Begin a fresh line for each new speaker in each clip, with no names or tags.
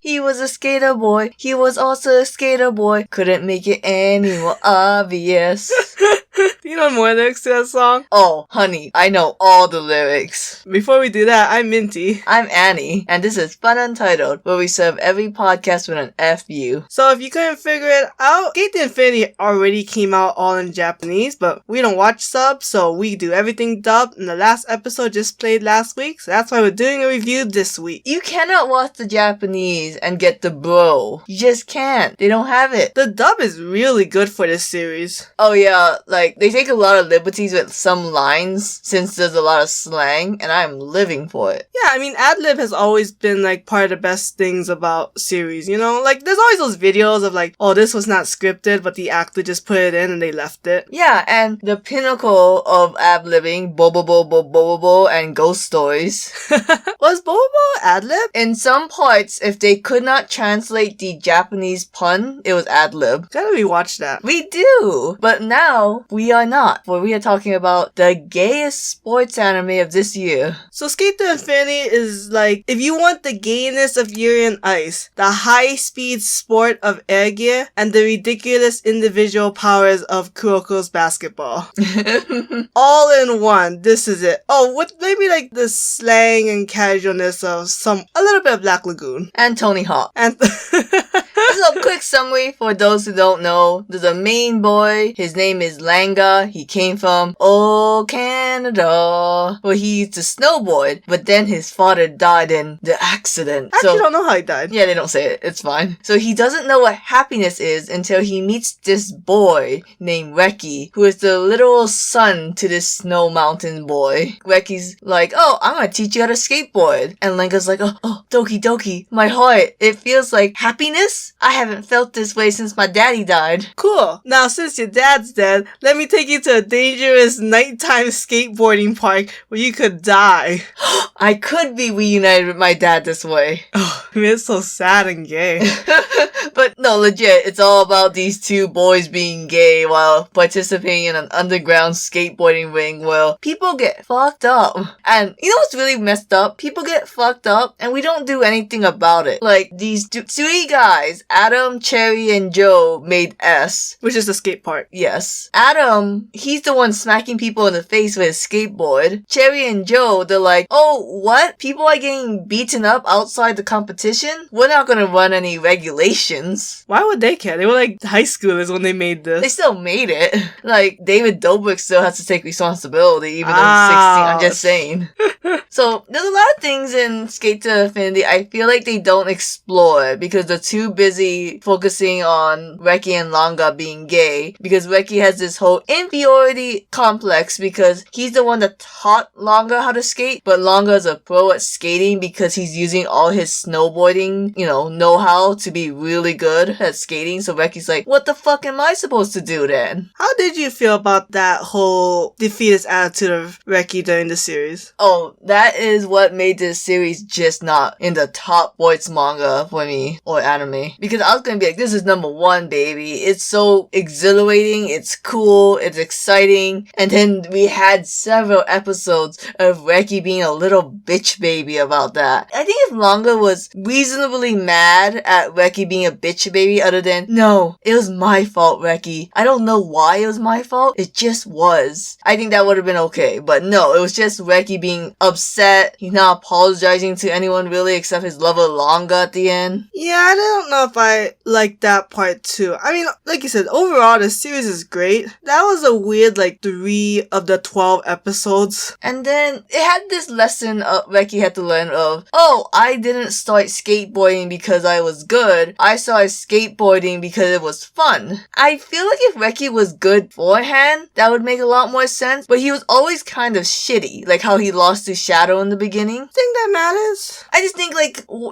He was a skater boy. He was also a skater boy. Couldn't make it any more obvious.
Do you know more lyrics to that song?
Oh, honey, I know all the lyrics.
Before we do that, I'm Minty.
I'm Annie, and this is Fun Untitled, where we serve every podcast with an FU.
So if you couldn't figure it out, SK8 THE INFINITY already came out all in Japanese, but we don't watch subs, so we do everything dubbed, and the last episode just played last week, so that's why we're doing a review this week.
You cannot watch the Japanese and get the bro. You just can't. They don't have it.
The dub is really good for this series.
Oh yeah, like, they take a lot of liberties with some lines, since there's a lot of slang, and I'm living for it.
Yeah, I mean, ad-lib has always been, like, part of the best things about series, you know? Like, there's always those videos of, like, oh, this was not scripted, but the actor just put it in and they left it.
Yeah, and the pinnacle of ad-libbing, Bobo, and ghost stories.
Was Bobo ad-lib?
In some parts, if they could not translate the Japanese pun, it was ad-lib.
Gotta rewatch that.
We do! But now, we are not, for we are talking about the gayest sports anime of this year.
So SK8 THE INFINITY is like, if you want the gayness of Yuri on Ice, the high-speed sport of air gear, and the ridiculous individual powers of Kuroko's basketball. All in one, this is it. Oh, with maybe like the slang and casualness of a little bit of Black Lagoon.
And Tony Hawk.
And
So, quick summary for those who don't know. There's a main boy. His name is Langa. He came from, Canada, where he used to snowboard. But then his father died in the accident.
I actually don't know how he died.
Yeah, they don't say it. It's fine. So he doesn't know what happiness is until he meets this boy named Reki, who is the literal son to this snow mountain boy. Reki's like, oh, I'm gonna teach you how to skateboard. And Langa's like, oh, doki doki, my heart. It feels like happiness? I haven't felt this way since my daddy died.
Cool. Now, since your dad's dead, let me take you to a dangerous nighttime skateboarding park where you could die.
I could be reunited with my dad this way.
Oh, it's so sad and gay.
But no, legit, it's all about these two boys being gay while participating in an underground skateboarding ring where people get fucked up. And you know what's really messed up? People get fucked up and we don't do anything about it. Like, these three guys, Adam, Cherry, and Joe, made S.
Which is the skate park.
Yes. Adam, he's the one smacking people in the face with his skateboard. Cherry and Joe, they're like, oh, what? People are getting beaten up outside the competition? We're not gonna run any regulations.
Why would they care? They were like high schoolers when they made this.
They still made it. Like, David Dobrik still has to take responsibility even though he's 16. I'm just saying. So, there's a lot of things in SK8 THE INFINITY I feel like they don't explore because they're too busy focusing on Reki and Langa being gay, because Reki has this whole inferiority complex because he's the one that taught Langa how to skate, but Langa is a pro at skating because he's using all his snowboarding, know-how to be really good at skating. So Reki's like, what the fuck am I supposed to do then?
How did you feel about that whole defeatist attitude of Reki during the series?
Oh, that is what made this series just not in the top sports manga for me, or anime. Because I was gonna be like, this is number one, baby. It's so exhilarating, it's cool, it's exciting. And then we had several episodes of Reki being a little bitch baby about that. I think if Langa was reasonably mad at Reki being a bitch baby other than, no, it was my fault, Reki. I don't know why it was my fault, it just was. I think that would have been okay, but no, it was just Reki being upset. He's not apologizing to anyone really except his lover Langa at the end.
Yeah, I don't know if I like that part too. I mean, like you said, overall the series is great. That was a weird 3 of the 12 episodes.
And then it had this lesson Reki had to learn of, oh, I didn't start skateboarding because I was good. I started skateboarding because it was fun. I feel like if Reki was good beforehand, that would make a lot more sense, but he was always kind of shitty, like how he lost to Shadow in the beginning.
Think that matters?
I just think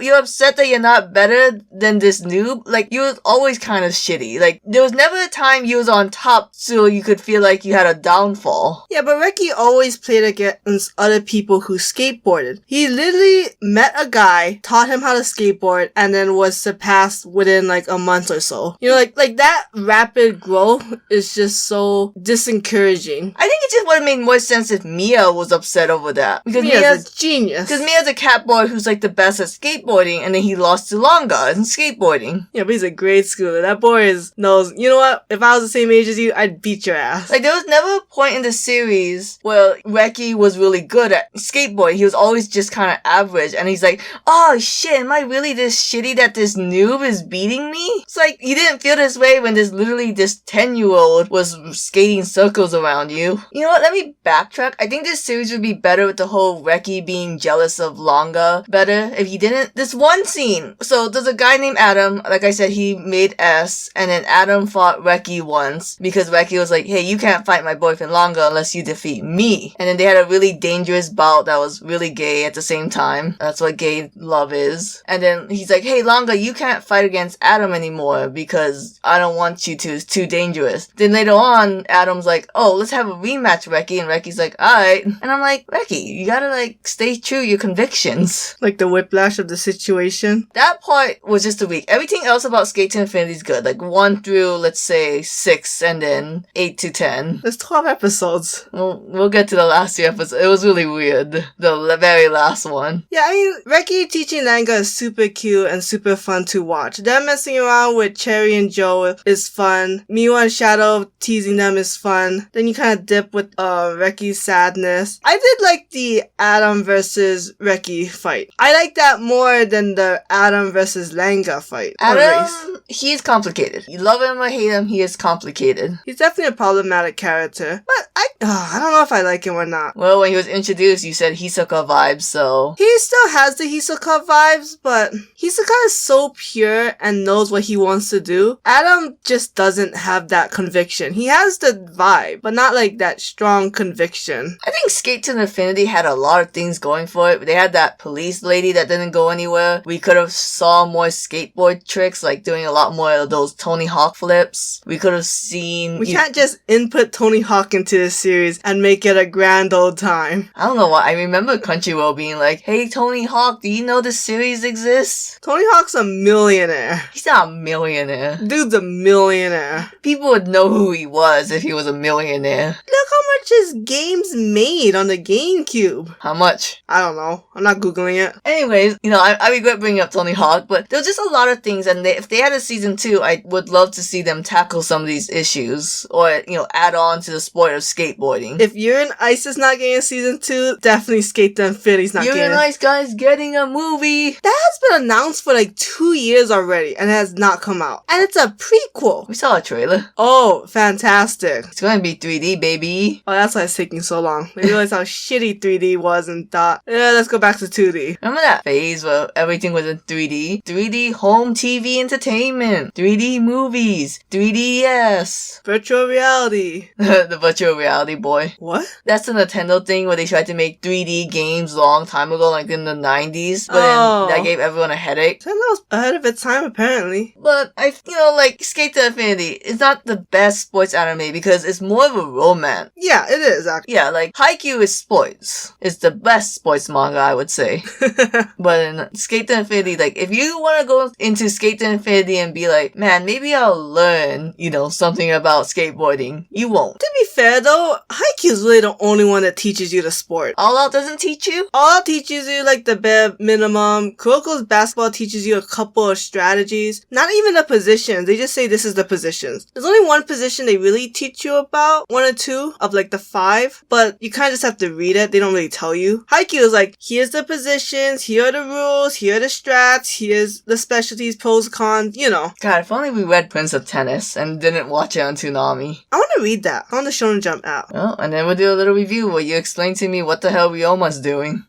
you're upset that you're not better than this noob, like, you was always kind of shitty. Like, there was never a time you was on top so you could feel like you had a downfall.
Yeah, but Reki always played against other people who skateboarded. He literally met a guy, taught him how to skateboard, and then was surpassed within like a month or so. You know, like that rapid growth is just so disencouraging.
I think it just would have made more sense if Mia was upset over that. Because
Mia's a genius.
Because Mia's a cat boy who's like the best at skateboarding, and then he lost to Longa in skateboarding.
Yeah, but he's a grade schooler. That boy knows, you know what? If I was the same age as you, I'd beat your ass.
Like, there was never a point in the series where Reki was really good at skateboarding. He was always just kind of average, and he's like, oh shit, am I really this shitty that this noob is beating me? It's like, you didn't feel this way when this 10-year-old was skating circles around you. You know what, let me backtrack. I think this series would be better with the whole Reki being jealous of Longa better if he didn't. This one scene, so there's a guy named Adam, like I said, he made S, and then Adam fought Reki once because Reki was like, hey, you can't fight my boyfriend Longa unless you defeat me. And then they had a really dangerous bout that was really gay at the same time. That's what gay love is. And then he's like, hey, Longa, you can't fight against Adam anymore because I don't want you to. It's too dangerous. Then later on, Adam's like, oh, let's have a rematch, Reki. And Reki's like, alright. And I'm like, Reki, you gotta like stay true to your convictions.
Like the whiplash of the situation.
That part was just a week. Everything else about Skate to Infinity is good. Like 1 through, let's say, 6, and then 8 to 10.
There's 12 episodes.
We'll get to the last 2 episodes. It was really weird. The very last one.
Yeah, I mean, Reki teaching Langa is super cute and super fun to watch. Them messing around with Cherry and Joe is fun. Miwa and Shadow teasing them is fun. Then you kind of dip with Reki's sadness. I did like the Adam versus Reki fight. I like that more than the Adam versus Langa fight.
Adam, he's complicated. You love him or hate him, he is complicated.
He's definitely a problematic character. But I don't know if I like him or not.
Well, when he was introduced, you said Hisoka vibes, so...
He still has the Hisoka vibes, but Hisoka is so pure and knows what he wants to do. Adam just doesn't have that conviction. He has the vibe, but not like that strong conviction.
I think Skate to Infinity had a lot of things going for it. They had that police lady that didn't go anywhere. We could have saw more skateboard tricks, like doing a lot more of those Tony Hawk flips. We could have seen...
We can't just input Tony Hawk into this series and make it a grand old time.
I don't know why. I remember Crunchyroll being like, hey, Tony Hawk, do you know this series exists?
Tony Hawk's a millionaire.
He's not a millionaire.
Dude's a millionaire.
People would know who he was if he was a millionaire.
Look how much his games made on the GameCube.
How much?
I don't know. I'm not Googling it.
Anyways, you know, I regret bringing up Tony Hawk, but there's just a lot of things, and if they had a season 2, I would love to see them tackle some of these issues, or, you know, add on to the sport of skateboarding.
If You're in Ice is not getting season 2, definitely Skate to Infinity's not
You're
getting
in Ice Guy's getting a movie.
That has been announced for like 2 years already, and it has not come out. And it's a prequel.
We saw a trailer.
Oh, fantastic.
It's gonna be 3D, baby.
Oh, that's why it's taking so long. They realized how shitty 3D was and thought, let's go back to 2D.
Remember that phase where everything was in 3D? 3D home TV entertainment. 3D movies. 3DS.
Virtual reality.
The virtual reality boy.
What?
That's the Nintendo thing where they tried to make 3D games long time ago, like in the 90s. But
Oh.
then that gave everyone a headache.
Nintendo was ahead of its time, apparently.
But like Skate to Infinity, it's not the best sports anime because it's more of a romance.
Yeah, it is, actually.
Yeah, like Haikyuu is sports. It's the best sports manga, I would say. But in Skate to Infinity, like if you want to go into Skate to Infinity and be like, man, maybe I'll learn, something about skateboarding, you won't.
To be fair, though, Haikyuu is really the only one that teaches you the sport.
All Out doesn't teach you?
All Out teaches you, like, the bare minimum. Kuroko's basketball teaches you a couple of strategies. Not even the positions. They just say this is the positions. There's only one position they really teach you about. 1 or 2 of, like, the 5. But you kind of just have to read it. They don't really tell you. Haikyuu is like, here's the positions, here are the rules, here are the strats, here's the specialties, pros, cons,
God, if only we read Prince of Tennis and didn't watch it on Toonami.
I want to read that on the Shonen Jump app.
Well, and then we'll do a little review where you explain to me what the hell Ryoma's doing.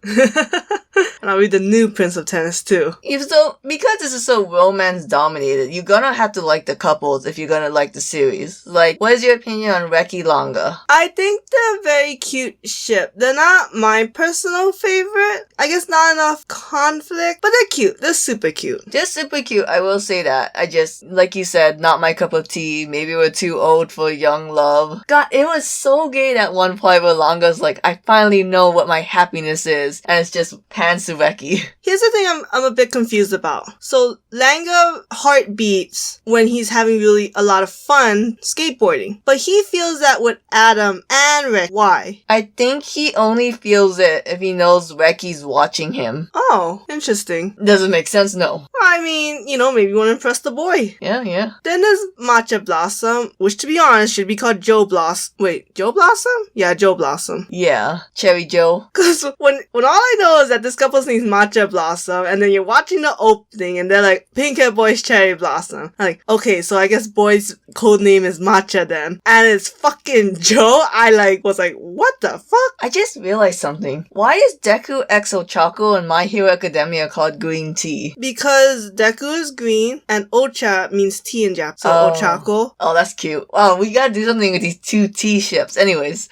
And I'll read the new Prince of Tennis too.
Even so, because this is so romance dominated, you're gonna have to like the couples if you're gonna like the series. Like, what is your opinion on Reki Langa?
I think they're a very cute ship. They're not my personal favorite. I guess not enough conflict, but they're cute. They're super cute.
Just super cute, I will say that. I just, like you said, not my cup of tea. Maybe we're too old for young love. God, it was so gay at one point where Langa's like, I finally know what my happiness is. And it's just pans to Reki.
Here's the thing I'm a bit confused about. So Langa heart beats when he's having really a lot of fun skateboarding. But he feels that with Adam and Rick. Why?
I think he only feels it if he knows Reki's watching him.
Oh, interesting.
Doesn't make sense, no.
I mean, maybe you want to impress the boy.
Yeah.
Then there's Matcha Blossom, which to be honest should be called Joe Blossom. Wait, Joe Blossom? Yeah, Joe Blossom.
Yeah, Cherry Joe.
Cause when all I know is that this couple's name's Matcha Blossom, and then you're watching the opening and they're like, Pink Hair Boy's Cherry Blossom. I'm like, okay, so I guess boy's code name is Matcha then. And it's fucking Joe. I was like, what the fuck?
I just realized something. Why is Deku X Ochako and My Hero Academia called green tea?
Because Deku is green and Ocha means tea in Japanese. So Ochako.
Oh, that's cute. Wow, we gotta do something with these two tea ships. Anyways.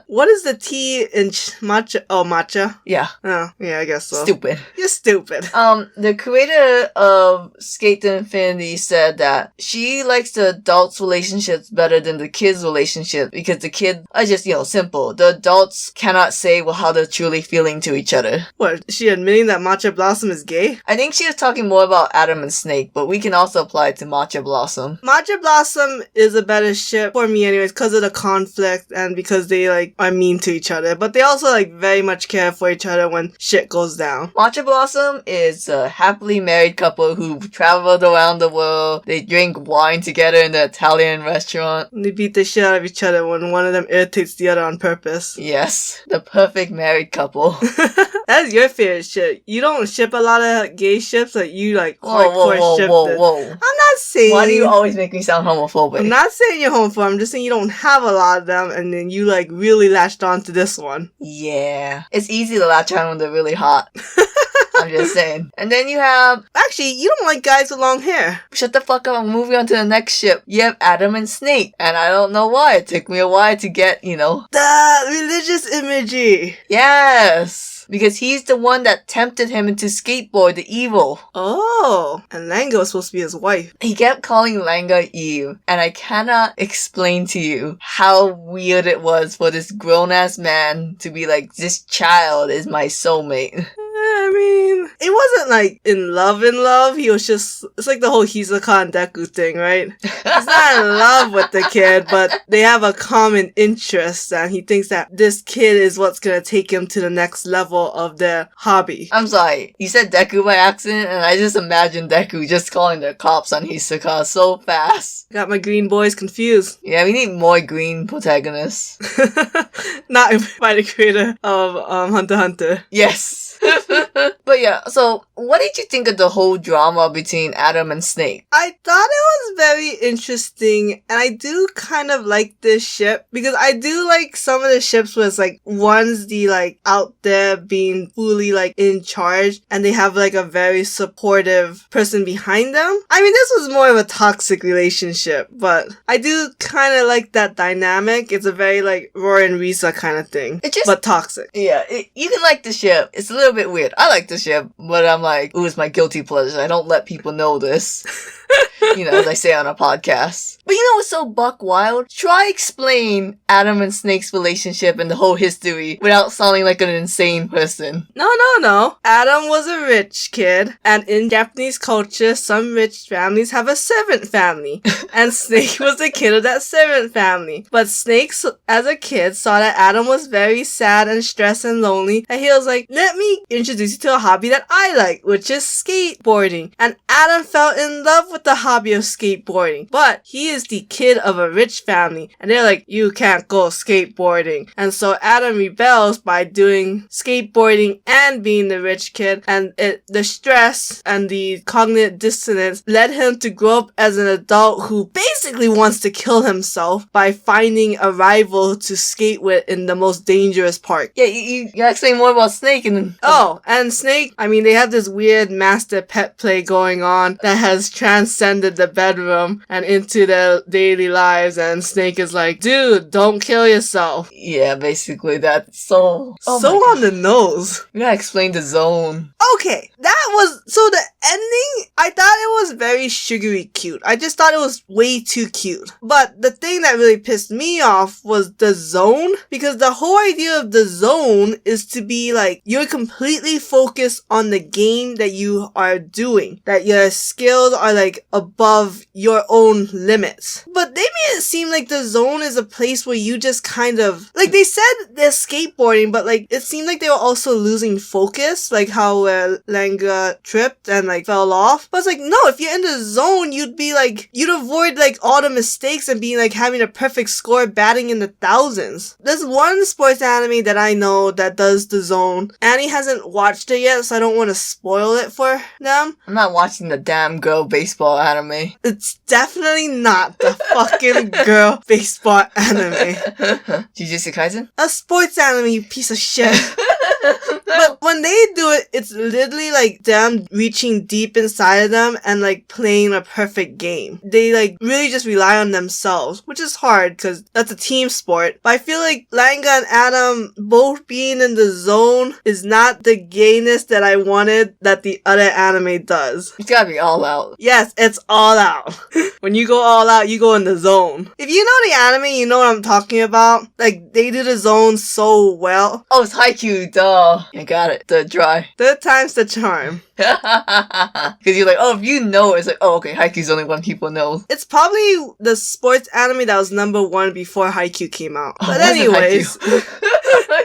What is the tea in matcha? Oh, matcha?
Yeah.
Oh, yeah, I guess so.
Stupid.
You're stupid.
The creator of SK8 THE INFINITY said that she likes the adults' relationships better than the kids' relationship because the kids are just, simple. The adults cannot say how they're truly feeling to each other.
What, is she admitting that Matcha Blossom is gay?
I think she was talking more about Adam and Snake, but we can also apply it to Matcha Blossom.
Matcha Blossom is a better ship for me anyways because of the conflict and because they are mean to each other, but they also very much care for each other when shit goes down.
Matcha Blossom is a happily married couple who traveled around the world. They drink wine together in the Italian restaurant.
They beat the shit out of each other when one of them irritates the other on purpose.
Yes, the perfect married couple.
That's your favorite ship. You don't ship a lot of gay ships, you hardcore ship.
Whoa.
I'm not saying.
Why do you always make me sound homophobic?
I'm not saying you're homophobic. I'm just saying you don't have a lot of them, and then you really latched on to this one.
Yeah, it's easy to latch on when they're really hot. I'm just saying. And then you have...
Actually, you don't like guys with long hair.
Shut the fuck up. I'm moving on to the next ship. You have Adam and Snake. And I don't know why. It took me a while to get,
The religious imagery.
Yes. Because he's the one that tempted him into skateboard, the evil.
Oh. And Langa was supposed to be his wife.
He kept calling Langa Eve. And I cannot explain to you how weird it was for this grown-ass man to be like, this child is my soulmate.
I mean, it wasn't in love. He was just, it's like the whole Hisoka and Deku thing, right? He's not in love with the kid, but they have a common interest and he thinks that this kid is what's gonna take him to the next level of their hobby.
I'm sorry, you said Deku by accident and I just imagined Deku just calling the cops on Hisoka so fast.
Got my green boys confused.
Yeah, we need more green protagonists.
Not by the creator of Hunter x Hunter.
Yes. But yeah, so what did you think of the whole drama between Adam and Snake?
I thought it was very interesting, and I do kind of like this ship, because I do like some of the ships where it's one's the out there being fully in charge, and they have a very supportive person behind them. I mean, this was more of a toxic relationship, but I do kind of like that dynamic. It's a very Roy and Risa kind of thing, but toxic.
Yeah, you can like the ship. It's a little bit weird. I like the ship, but I'm ooh, it's my guilty pleasure. I don't let people know this. As I say on a podcast. But what's so buck wild? Try explain Adam and Snake's relationship and the whole history without sounding like an insane person.
No. Adam was a rich kid, and in Japanese culture, some rich families have a servant family. And Snake was the kid of that servant family. But Snake, as a kid, saw that Adam was very sad and stressed and lonely, and he was like, let me introduce you to a hobby that I like, which is skateboarding. And Adam fell in love with the hobby hobby of skateboarding, but he is the kid of a rich family, and they're like, you can't go skateboarding. And so Adam rebels by doing skateboarding and being the rich kid, and the stress and the cognitive dissonance led him to grow up as an adult who basically wants to kill himself by finding a rival to skate with in the most dangerous park.
Yeah, you gotta explain more about Snake and...
Oh, and Snake, I mean, they have this weird master pet play going on that has transcended the bedroom and into their daily lives, and Snake is like, dude, don't kill yourself.
Yeah, basically that's so...
so on the nose.
You gotta explain the zone.
Okay, that was... So the ending, I thought it was very sugary cute. I just thought it was way too cute. But the thing that really pissed me off was the zone, because the whole idea of the zone is to be like, you're completely focused on the game that you are doing, that your skills are like above your own limits. But they made it seem like the zone is a place where you just kind of, like, they said they're skateboarding, but like it seemed like they were also losing focus, like how Langa tripped and like fell off. But it's like, no, if you're in the zone, you'd be like, you'd avoid like all the mistakes and being like having a perfect score, batting in the thousands. There's one sports anime that I know that does the zone. Annie hasn't watched it yet, so I don't want to spoil it for them.
I'm not watching the damn girl baseball anime.
It's definitely not the fucking girl baseball anime.
Jujutsu Kaisen?
A sports anime, you piece of shit. But when they do it, it's literally like them reaching deep inside of them and like playing a perfect game. They like really just rely on themselves, which is hard because that's a team sport. But I feel like Langa and Adam both being in the zone is not the gayness that I wanted that the other anime does.
It's gotta be all out.
Yes, it's all out. When you go all out, you go in the zone. If you know the anime, you know what I'm talking about. Like, they do the zone so well.
Oh, it's Haikyuu, duh. I got it. The dry.
Third time's the charm.
Because you're like, oh, if you know, it's like, oh, okay, Haikyuu's the only one people know.
It's probably the sports anime that was #1 before Haikyuu came out.
Oh,
But anyways...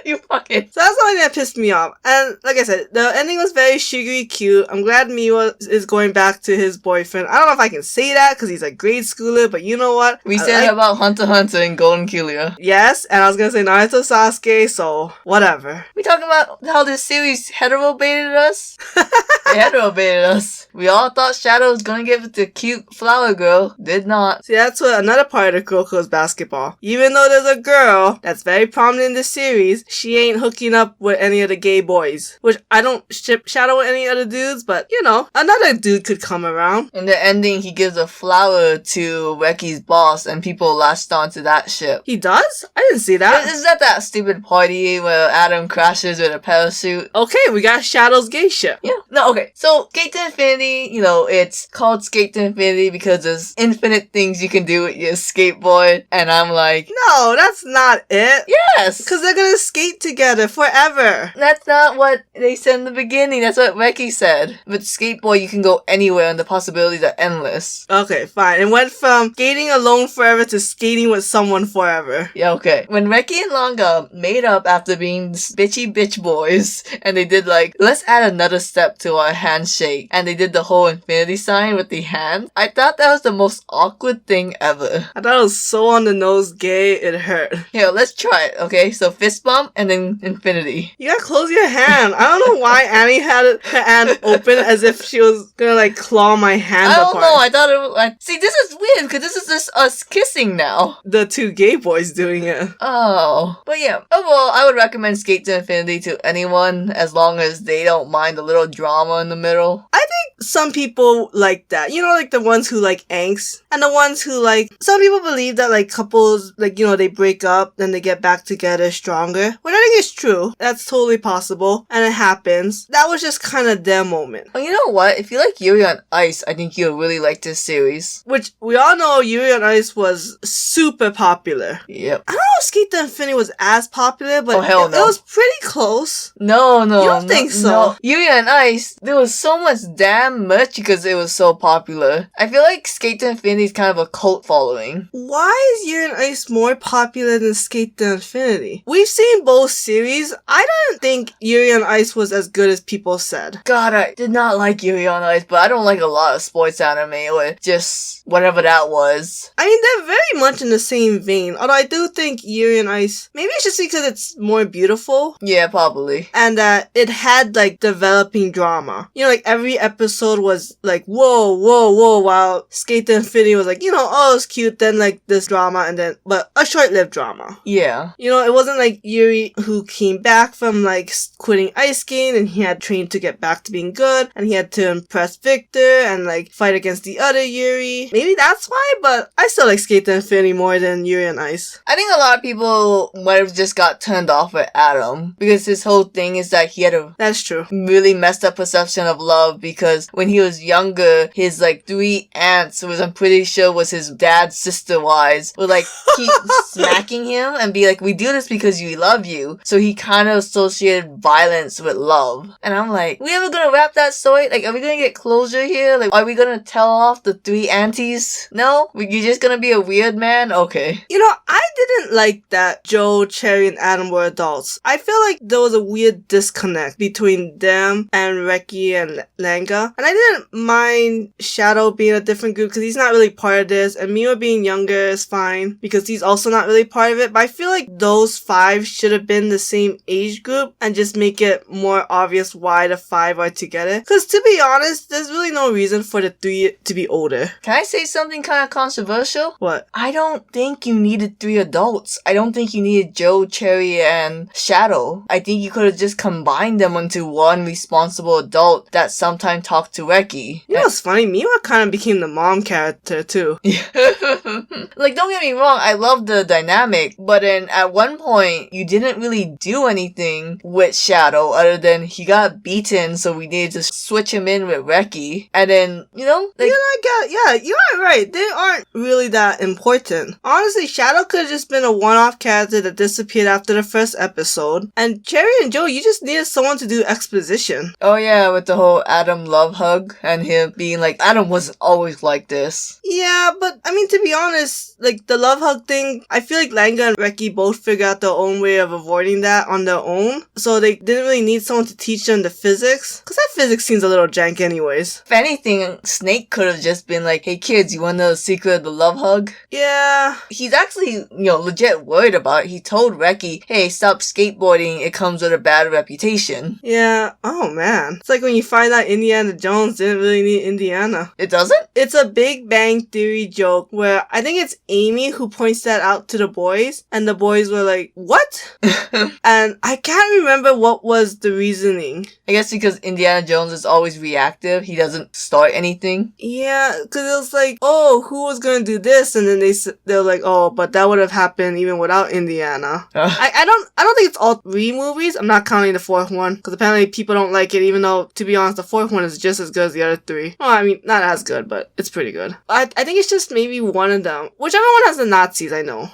You fucking...
So that's the only thing that pissed me off. And like I said, the ending was very sugary cute. I'm glad Miwa is going back to his boyfriend. I don't know if I can say that because he's a grade schooler, but you know what?
We said about Hunter x Hunter and Golden Kylia.
Yes, and I was gonna say Naruto Sasuke, so whatever.
We talking about how this series hetero-baited us? They hetero-baited us. We all thought Shadow was gonna give it to cute flower girl. Did not.
See, that's what another part of Kuroko's basketball. Even though there's a girl that's very prominent in the series, she ain't hooking up with any of the gay boys. Which I don't ship Shadow with any other dudes, but you know, another dude could come around.
In the ending, he gives a flower to Reki's boss, and people latched onto that ship.
He does? I didn't see that.
Is that that stupid party where Adam crashes with a parachute?
Okay, we got Shadow's gay ship.
Yeah. No, okay. So, Skate to Infinity, you know, it's called Skate to Infinity because there's infinite things you can do with your skateboard. And I'm like,
no, that's not it.
yes!
Because they're gonna skate together forever.
That's not what they said in the beginning. That's what Reki said. With skateboard, you can go anywhere and the possibilities are endless.
Okay, fine. It went from skating alone forever to skating with someone forever.
Yeah, okay. When Reki and Langa made up after being bitchy bitch boys, and they did like, let's add another step to our handshake, and they did the whole infinity sign with the hand, I thought that was the most awkward thing ever.
I thought it was so on the nose gay, it hurt.
Here, let's try it, okay? So fist bump and then infinity.
You gotta close your hand. I don't know why Annie had her hand open as if she was gonna like claw my hand
I don't
apart.
know, I thought it was like, see, this is weird because this is just us kissing now.
The two gay boys doing it.
Oh. But yeah, overall, I would recommend Skate to Infinity to anyone as long as they don't mind a little drama in the middle.
I think some people like that. You know, like the ones who like angst. And the ones who like... Some people believe that like couples, like, you know, they break up, then they get back together stronger. Which I think is true. That's totally possible. And it happens. That was just kind of their moment.
Well, you know what? If you like Yuri on Ice, I think you'll really like this series.
Which we all know Yuri on Ice was super popular.
Yep.
I don't know if Skate to Infinity was as popular, but
Oh, hell no.
it was pretty close.
No.
You don't think so?
No. Yuri on Ice, there was so much damn merch because it was so popular. I feel like Skate to Infinity is kind of a cult following.
Why is Yuri on Ice more popular than Skate to Infinity? We've seen both series. I didn't think Yuri on Ice was as good as people said.
God, I did not like Yuri on Ice, but I don't like a lot of sports anime or just whatever that was.
I mean, they're very much in the same vein. Although I do think Yuri on Ice, maybe it's just because it's more beautiful.
Yeah, probably.
And that it had like developing drama. You know, like every episode was like, whoa, whoa, whoa, while SK8 THE INFINITY was like, you know, oh, it's cute, then like this drama, and then, but a short-lived drama.
Yeah.
You know, it wasn't like Yuri who came back from like quitting ice skating and he had trained to get back to being good and he had to impress Victor and like fight against the other Yuri. Maybe that's why, but I still like SK8 THE INFINITY more than Yuri on Ice.
I think a lot of people might have just got turned off with Adam because his whole thing is that he had a
That's true.
really messed up perception of love because when he was younger, his like 3 aunts, which I'm pretty sure was his dad's sister wives, would like keep smacking him and be like, we do this because we love you. So he kind of associated violence with love. And I'm like, we ever gonna wrap that story? Like, are we gonna get closure here? Like, are we gonna tell off the 3 aunties? No? You're just gonna be a weird man? Okay.
You know, I didn't like that Joe, Cherry, and Adam were adults. I feel like there was a weird disconnect between them and Reki and Langa. And I didn't mind Shadow being a different group because he's not really part of this. And Miwa being younger is fine because he's also not really part of it. But I feel like those 5 should have been the same age group and just make it more obvious why the 5 are together. Because to be honest, there's really no reason for the 3 to be older.
Can I say something kind of controversial?
What?
I don't think you needed 3 adults. I don't think you needed Joe, Cherry, and Shadow. I think you could have just combined them into one responsible adult that sometimes talked to Reki.
You know what's funny? Miwa kind of became the mom character too.
Like, don't get me wrong, I love the dynamic, but then at one point, you didn't really do anything with Shadow other than he got beaten, so we needed to switch him in with Reki. And then, you know, like,
Yeah, you are right. They aren't really that important. Honestly, Shadow could have just been a one-off character that disappeared after the first episode. And Cherry and Joe, you just needed someone to do exposition.
oh yeah, with the whole Adam love hug and him being like, Adam wasn't always like this.
Yeah, but I mean, to be honest, like the love hug thing, I feel like Langa and Reki both figured out their own way of avoiding that on their own. So they didn't really need someone to teach them the physics. Cause that physics seems a little jank anyways.
If anything, Snake could have just been like, hey kids, you wanna know the secret of the love hug?
Yeah.
He's actually, you know, legit worried about it. He told Reki, hey, stop skateboarding, it comes with a bad reputation.
Yeah. Oh man. It's like when you find out Indiana Jones didn't really need Indiana.
It doesn't?
It's a Big Bang Theory joke where I think it's Amy who points that out to the boys, and the boys were like, what? And I can't remember what was the reasoning.
I guess because Indiana Jones is always reactive, he doesn't start anything.
Yeah, because it was like, oh, who was going to do this? And then they were like, oh, but that would have happened even without Indiana. I don't think it's all 3 movies. I'm not counting the 4th one, because apparently people don't like it, even though, to be honest, the 4th one is just as good as the other 3. Well, I mean, not as good, but it's pretty good. I think it's just maybe one of them. Whichever one has the Nazis, I know.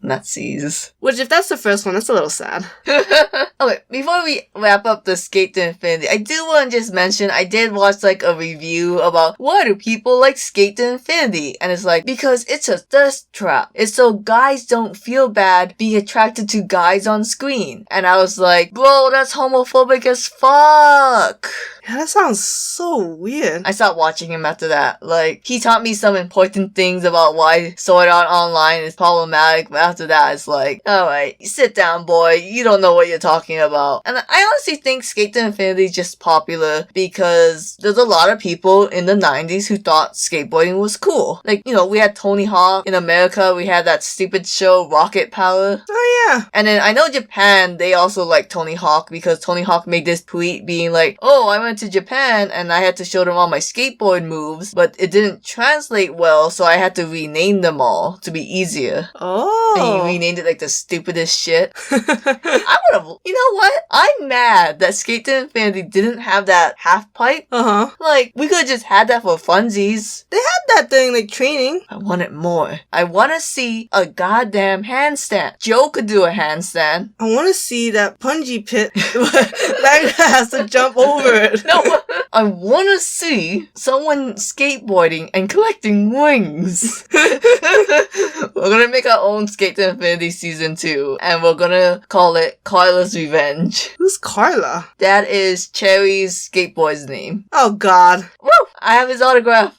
Nazis.
Which, if that's the first one, that's a little sad.
Okay, before we wrap up the SK8 THE INFINITY, I do want to just mention, I did watch like a review about why do people like SK8 THE INFINITY? And it's like, because it's a thirst trap. It's so guys don't feel bad being attracted to guys on screen. And I was like, bro, that's homophobic as fuck.
Yeah, that sounds so weird.
I stopped watching him after that. Like, he taught me some important things about why Sword Art Online is problematic, but after that, it's like, alright, sit down, boy. You don't know what you're talking about. And I honestly think SK8 THE INFINITY is just popular because there's a lot of people in the 90s who thought skateboarding was cool. Like, you know, we had Tony Hawk. In America, we had that stupid show, Rocket Power.
Oh, yeah.
And then I know Japan, they also like Tony Hawk because Tony Hawk made this tweet being like, oh, I went to Japan and I had to show them all my skateboard moves, but it didn't translate well, so I had to rename them all to be easier.
Oh.
And he renamed it like the stupidest shit. I would have, you know what? I'm mad that SK8 THE INFINITY didn't have that half pipe.
Uh-huh.
Like, we could have just had that for funsies.
They had that thing, like, training.
I want it more. I want to see a goddamn handstand. Joe could do a handstand.
I want to see that punji pit. Langa has to jump over it.
No, I want to see someone skateboarding and collecting wings. We're gonna make our own Skate to Infinity Season 2, and we're gonna call it Carla's Revenge.
Who's Carla?
That is Cherry's skateboard's name.
Oh god.
Woo! I have his autograph.